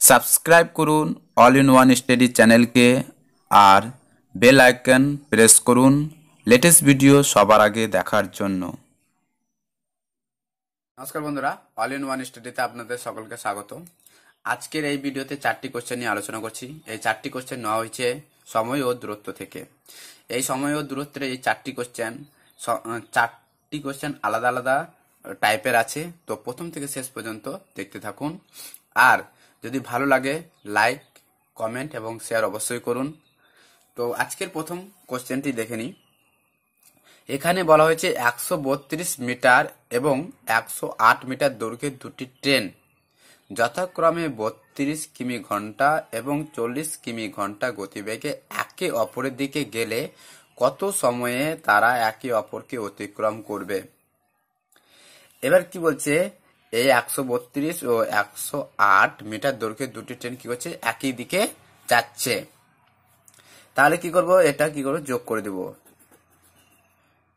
Subscribe করুন all in one study চ্যানেলকে আর bell icon press করুন লেটেস্ট ভিডিও সবার আগে দেখার জন্য। নমস্কার বন্ধুরা, অল ইন ওয়ান স্টাডিতে আপনাদের সকলকে স্বাগত। আজকের এই ভিডিওতে 4টি কোশ্চেন নিয়ে আলোচনা করছি। এই 4টি কোশ্চেন নেওয়া হয়েছে সময় ও দূরত্ব থেকে। এই সময় ও দূরত্বের এই 4টি কোশ্চেন আলাদা আলাদা টাইপের আছে, তো প্রথম থেকে শেষ পর্যন্ত দেখতে থাকুন। আর যদি ভালো লাগে লাইক, কমেন্ট এবং শেয়ার অবশ্যই করুন। তো আজকের প্রথম কোশ্চেনটি দেখে নিই। এখানে বলা হয়েছে 132 মিটার এবং 108 মিটার দৈর্ঘ্যের দুটি ট্রেন যথাক্রমে 32 কিমি ঘন্টা এবং 40 কিমি ঘন্টা গতিবেগে একে অপরের দিকে গেলে কত সময়ে তারা একে অপরকে অতিক্রম করবে। এবার কি বলছে, এই 132 ও 108 মিটার দৈর্ঘ্যের দুটি ট্রেন কি করছে, একই দিকে যাচ্ছে। তাহলে কি করব, এটা কি করব, যোগ করে দেব।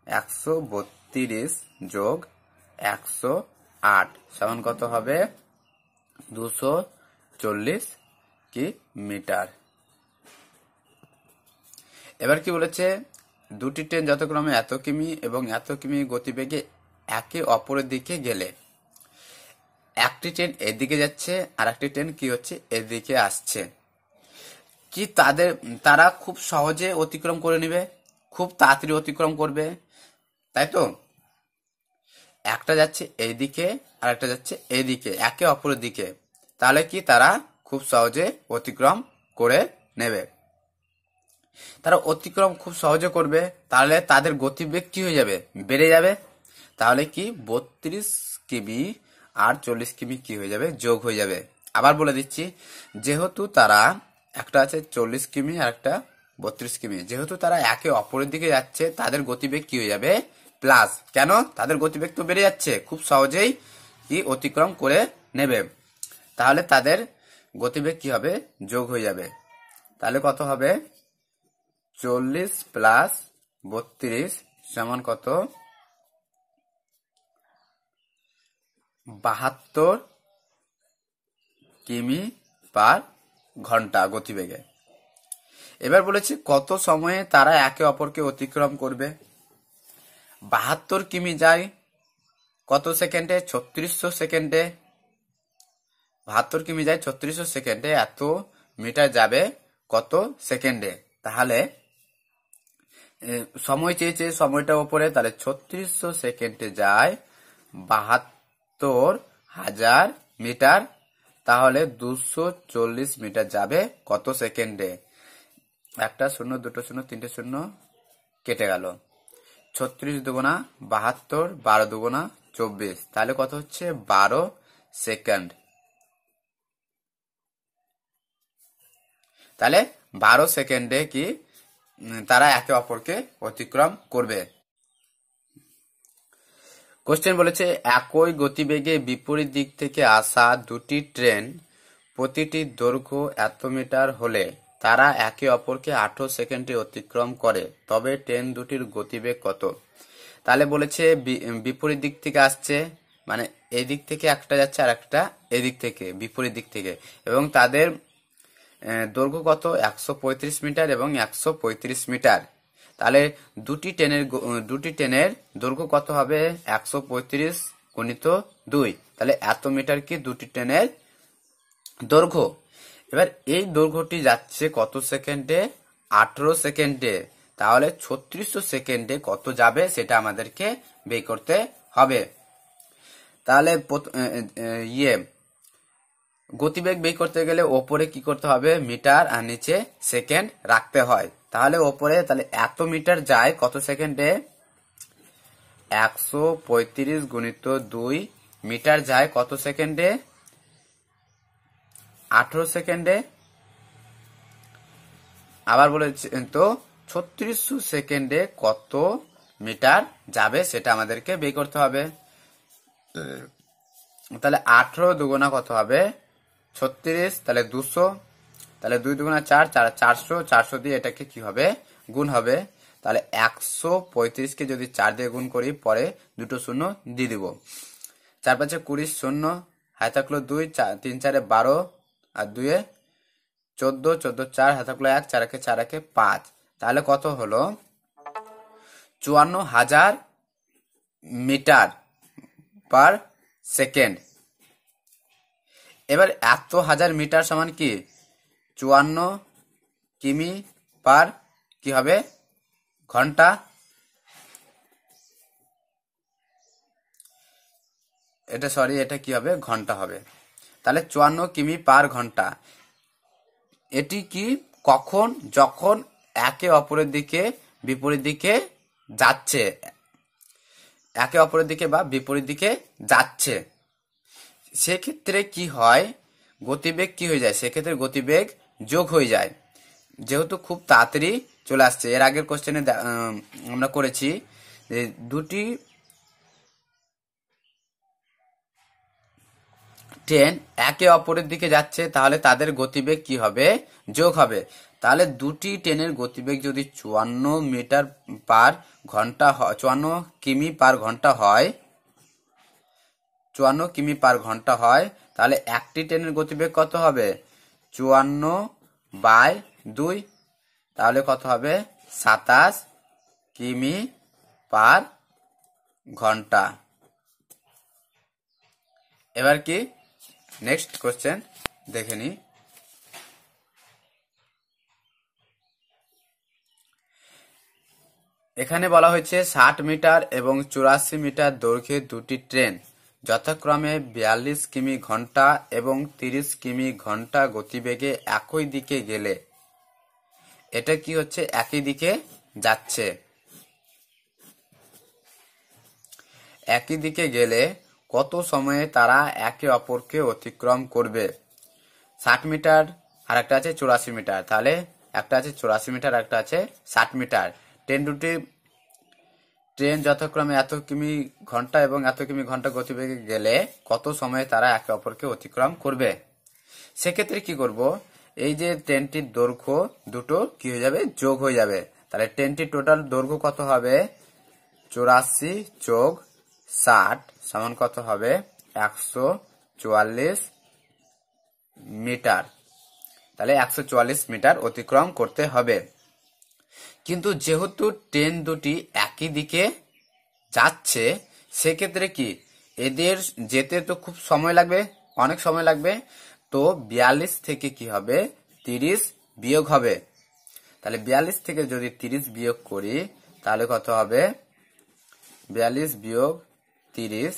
132 যোগ 108 সমান কত হবে, 240 মিটার। এবার কি বলেছে, দুটি ট্রেন যথাক্রমে এত কিমি এবং এত কিমি গতিবেগে একে অপরের দিকে গেলে, একটি ট্রেন এদিকে যাচ্ছে আর একটি ট্রেন কি হচ্ছে, এদিকে আসছে, কি তারা খুব সহজে অতিক্রম করে নেবে, খুব তাড়াতাড়ি অতিক্রম করবে, তাই তো? একটা যাচ্ছে এইদিকে আর একটা যাচ্ছে এইদিকে, একে অপরের দিকে, তাহলে কি তারা খুব সহজে অতিক্রম করে নেবে। তারা অতিক্রম খুব সহজে করবে, তাহলে তাদের গতিবেগ কি হয়ে যাবে, বেড়ে যাবে। তাহলে কি 32 কিমি আর 40 কিমি কি হয়ে যাবে, যোগ হয়ে যাবে। আবার বলে দিচ্ছি, যেহেতু তারা একটা আছে 40 কিমি আর একটা 32 কিমি, যেহেতু তারা একে অপরের দিকে যাচ্ছে, তাদের গতিবেগ কি হয়ে যাবে, প্লাস। কেন? তাদের গতিবেগ তো বেড়ে যাচ্ছে, খুব সহজেই কি অতিক্রম করে নেবে, তাহলে তাদের গতিবেগ কি হবে, যোগ হয়ে যাবে। তাহলে কত হবে, 40 প্লাস 32 সমান কত, 72 কিমি পার ঘন্টা গতিবেগে। এবার বলেছে কত সময়ে তারা একে অপরকে অতিক্রম করবে। 72 কিমি যায় কত সেকেন্ডে, 3600 সেকেন্ডে। 72 কিমি যায় 3600 সেকেন্ডে, এত মিটার যাবে কত সেকেন্ডে। তাহলে সময় চেয়েছে, সময়টা উপরে, তাহলে 3600 সেকেন্ডে যায় 72,000 মিটার, তাহলে 240 মিটার যাবে কত সেকেন্ডে। একটা শূন্য, দুটো শূন্য, তিনটে শূন্য কেটে গেল। 36 দুগুণা 72, 12 দুগুণা 24, তাহলে কত হচ্ছে, 12 সেকেন্ড। তাহলে 12 সেকেন্ডে কি তারা একে অপরকে অতিক্রম করবে। কোশ্চেন বলেছে, একই গতিবেগে বিপরীত দিক থেকে আসা দুটি ট্রেন প্রতিটি দৈর্ঘ্য এত মিটার হলে তারা একে অপরকে 18 সেকেন্ডে অতিক্রম করে, তবে ট্রেন দুটির গতিবেগ কত। তাহলে বলেছে বিপরীত দিক থেকে আসছে, মানে এই দিক থেকে একটা যাচ্ছে আর একটা এদিক থেকে, বিপরীত দিক থেকে, এবং তাদের দৈর্ঘ্য কত, 135 মিটার এবং 135 মিটার। তাহলে দুটি ট্রেনের দৈর্ঘ্য কত হবে, 135 গুণিত 2, তাহলে এত মিটার কি দুটি ট্রেনের দৈর্ঘ্য। এবার এই দৈর্ঘ্যটি যাচ্ছে কত সেকেন্ডে, 18 সেকেন্ডে। তাহলে 3600 সেকেন্ডে কত যাবে সেটা আমাদেরকে বের করতে হবে। তাহলে গতিবেগ বের করতে গেলে ওপরে কি করতে হবে, মিটার, আর নিচে সেকেন্ড রাখতে হয়। তাহলে ওপরে, তাহলে এত মিটার যায় কত সেকেন্ডে, 135 গুণিত 2 মিটার যায় কত সেকেন্ডে, 18 সেকেন্ডে। আবার বলেছে তো 3600 সেকেন্ডে কত মিটার যাবে সেটা আমাদেরকে বের করতে হবে। তাহলে 18 দুগুণা কত হবে, 36, তাহলে 200, তাহলে 2 দুগুণা 4, 400, 400 দিয়ে এটাকে কি হবে, গুণ হবে। তাহলে 135কে যদি 4 দিয়ে গুণ করি, পরে দুটো শূন্য দিয়ে দিব, 4 5 20 শূন্য, হাতে থাকলো 2, 3 4 12, আর 2 14, 14 4 হাতে থাকলো 1, 4 একে 4 একে 5। তাহলে কত হলো? 54,000 মিটার পার সেকেন্ড। এবার এত হাজার মিটার সমান কি 54 কিমি পার কি হবে ঘন্টা। এটা কি হবে? ঘন্টা হবে। তাহলে 54 কিমি পার ঘন্টা। এটি কি কখন? যখন একে অপরের দিকে বিপরীত দিকে যাচ্ছে, একে অপরের দিকে বা বিপরীত দিকে যাচ্ছে, সেক্ষেত্রে কি হয়? গতিবেগ কি হয়ে যায়? সেক্ষেত্রে গতিবেগ যোগ হয়ে যায়, যেহেতু খুব তাড়াতাড়ি চলে আসছে। এর আগের কোশ্চেনে আমরা করেছি যে দুটি ট্রেন একে অপরের দিকে যাচ্ছে, তাহলে তাদের গতিবেগ কি হবে? যোগ হবে। তাহলে দুটি ট্রেনের গতিবেগ যদি 54 মিটার পার ঘন্টা 54 কিমি পার ঘন্টা হয়, 54 কিমি পার ঘন্টা হয়, তাহলে একটি ট্রেনের গতিবেগ কত হবে? 54/2। তাহলে কত হবে? 27 কিমি পার ঘন্টা। এবার কি নেক্সট কোশ্চেন দেখে নি। এখানে বলা হয়েছে 60 মিটার এবং 84 মিটার দৈর্ঘ্যের দুটি ট্রেন যথাক্রমে 42 কিমি ঘন্টা এবং 30 কিমি ঘন্টা গতিবেগে একই দিকে গেলে, এটা কি হচ্ছে? একই দিকে যাচ্ছে। একই দিকে গেলে কত সময়ে তারা একে অপরকে অতিক্রম করবে? 60 মিটার আর একটা আছে 84 মিটার। তাহলে একটা আছে 84 মিটার, একটা আছে 60 মিটার। ট্রেন যথাক্রমে এত কিমি ঘন্টা এবং এত কিমি ঘন্টা গতিবেগে গেলে কত সময়ে তারা একে অপরকে অতিক্রম করবে? সেক্ষেত্রে কি করব? এই যে ট্রেনটির দৈর্ঘ্য দুটো কি হয়ে যাবে? যোগ হয়ে যাবে। তাহলে ট্রেনটির টোটাল দৈর্ঘ্য কত হবে? 84 যোগ 60 সমান কত হবে? 144 মিটার। তাহলে 144 মিটার অতিক্রম করতে হবে। কিন্তু যেহেতু ট্রেন দুটি একই দিকে যাচ্ছে, সেক্ষেত্রে কি এদের যেতে তো খুব সময় লাগবে, অনেক সময় লাগবে। তো 42 থেকে কি হবে? 30 বিয়োগ হবে। তাহলে 42 থেকে যদি 30 বিয়োগ করি, তাহলে কত হবে? 42 বিয়োগ 30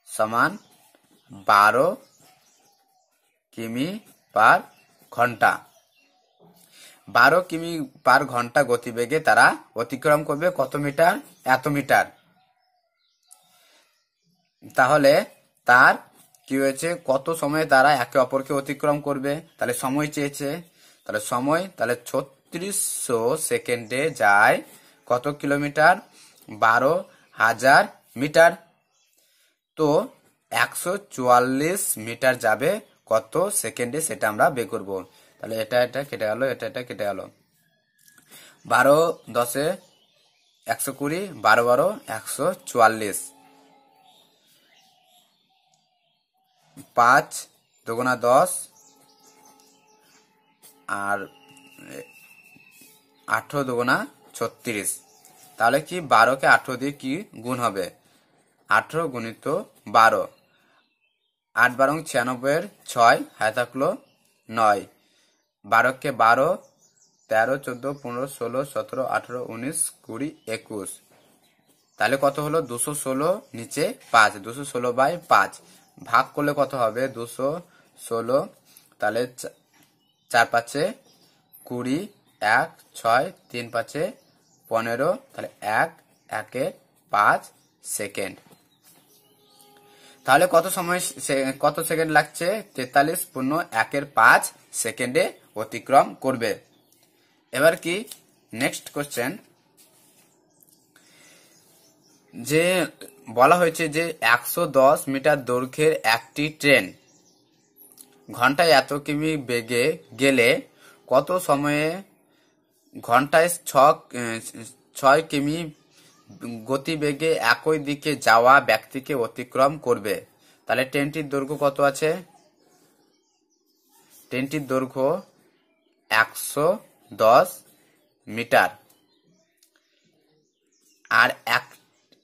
সমান 12 কিমি পার ঘন্টা। 12 কিমি পার ঘন্টা গতিবেগে তারা অতিক্রম করবে কত মিটার? এত মিটার। তাহলে তার কি হয়েছে? কত সময়ে তারা একে অপরকে অতিক্রম করবে? তাহলে সময় চেয়েছে। তাহলে সময়, তাহলে 3600 সেকেন্ডে যায় কত কিলোমিটার? 12,000 মিটার। তো 144 মিটার যাবে কত সেকেন্ডে, সেটা আমরা বের করবো। তাহলে এটা কেটে গেল, এটা কেটে গেল। 12 10 120, 12 12 144, 5 দুগুণা 10 আর 18 দুগুণা 36। তাহলে কি 12কে 18 দিয়ে কি গুণ হবে? 18 গুণিত 12, 8 12 96 6 হাতে থাকলো 9, 12কে 12, 13 14 15 16 17 18 19 20 21। তাহলে কত হলো? 216 নিচে 5, 216/5 ভাগ করলে কত হবে? 216। তাহলে 4 5 20, 1 6 3 5 15, তাহলে 1 1 5 সেকেন্ড। তাহলে কত সময় কত সেকেন্ড লাগছে? 43.1 সেকেন্ডে অতিক্রম করবে। এবার কি নেক্সট কোশ্চেন, যে বলা হয়েছে যে 110 মিটার দৈর্ঘ্যের একটি ট্রেন ঘন্টায় এত কিমি বেগে গেলে কত সময়ে ঘন্টায় 6 কিমি গতিবেগে একই দিকে যাওয়া ব্যক্তিকে অতিক্রম করবে? তাহলে ট্রেনটির দৈর্ঘ্য কত আছে? ট্রেনটির দৈর্ঘ্য 110 মিটার। আর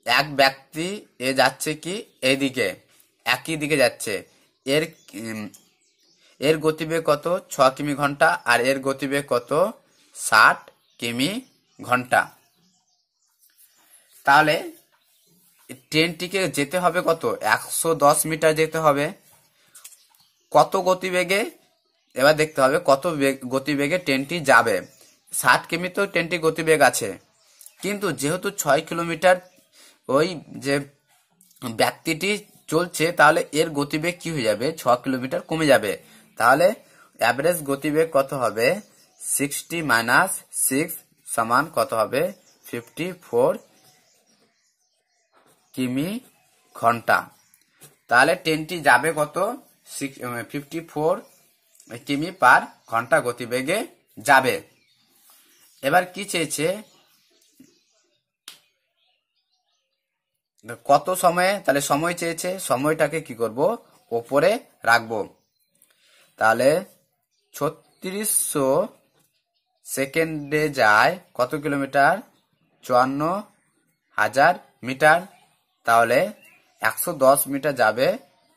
এক ব্যক্তি এ যাচ্ছে কি এইদিকে, একই দিকে যাচ্ছে। এর এর গতিবেগ কত? 6 কিমি ঘন্টা। আর এর গতিবেগ কত? 60 কিমি ঘন্টা। তাহলে ট্রেনটিকে যেতে হবে কত? 110 মিটার যেতে হবে। কত গতিবেগে? এবার দেখতে হবে কত গতিবেগে ট্রেনটি যাবে। 60 কিমি তো ট্রেনটি গতিবেগ আছে, কিন্তু যেহেতু 6 কিলোমিটার ওই যে ব্যক্তিটি চলছে, তাহলে এর গতিবেগ কি হয়ে যাবে? 6 কিলোমিটার কমে যাবে। তাহলে অ্যাভারেজ গতিবেগ কত হবে? 60 মাইনাস 6 সমান কত হবে? 54 কিমি ঘন্টা। তাহলে ট্রেনটি যাবে কত? 54 কিমি পার ঘন্টা গতিবেগে যাবে। এবার কি চেয়েছে? কত সময়ে? তাহলে সময় চেয়েছে। সময়টাকে কি করব? ওপরে রাখবো। তাহলে 3600 সেকেন্ডে যায় কত কিলোমিটার? 54,000 মিটার। তাহলে 110 মিটার যাবে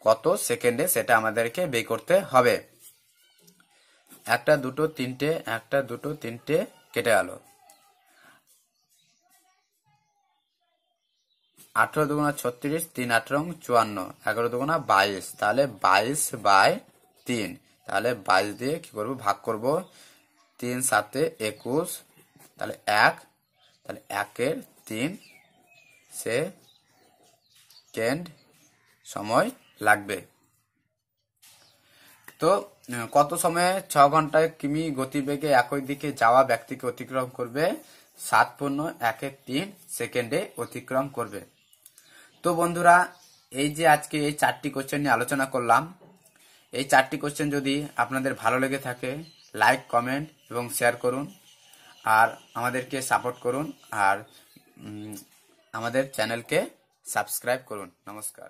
কত সেকেন্ডে, সেটা আমাদেরকে বের করতে হবে। 1 2 3 1 2 3 কেটে গেল। 18 দুগুণা 36, 3 8 54, 11 দুগুণা 22। তাহলে 22/3। তাহলে 22 দিয়ে কি করব? ভাগ করব। 3 7 21। তাহলে 1, তাহলে 1 3 সেকেন্ড সময় লাগবে। তো কত সময়ে 6 ঘন্টায় কিমি গতিবেগে একই দিকে যাওয়া ব্যক্তিকে অতিক্রম করবে? 7.113 সেকেন্ডে অতিক্রম করবে। তো বন্ধুরা, এই যে আজকে এই 4টি কোশ্চেন নিয়ে আলোচনা করলাম, এই 4টি কোশ্চেন যদি আপনাদের ভালো লেগে থাকে, লাইক, কমেন্ট এবং শেয়ার করুন। আর আমাদেরকে সাপোর্ট করুন। আর আমাদের চ্যানেলকে সাবস্ক্রাইব করুন। নমস্কার।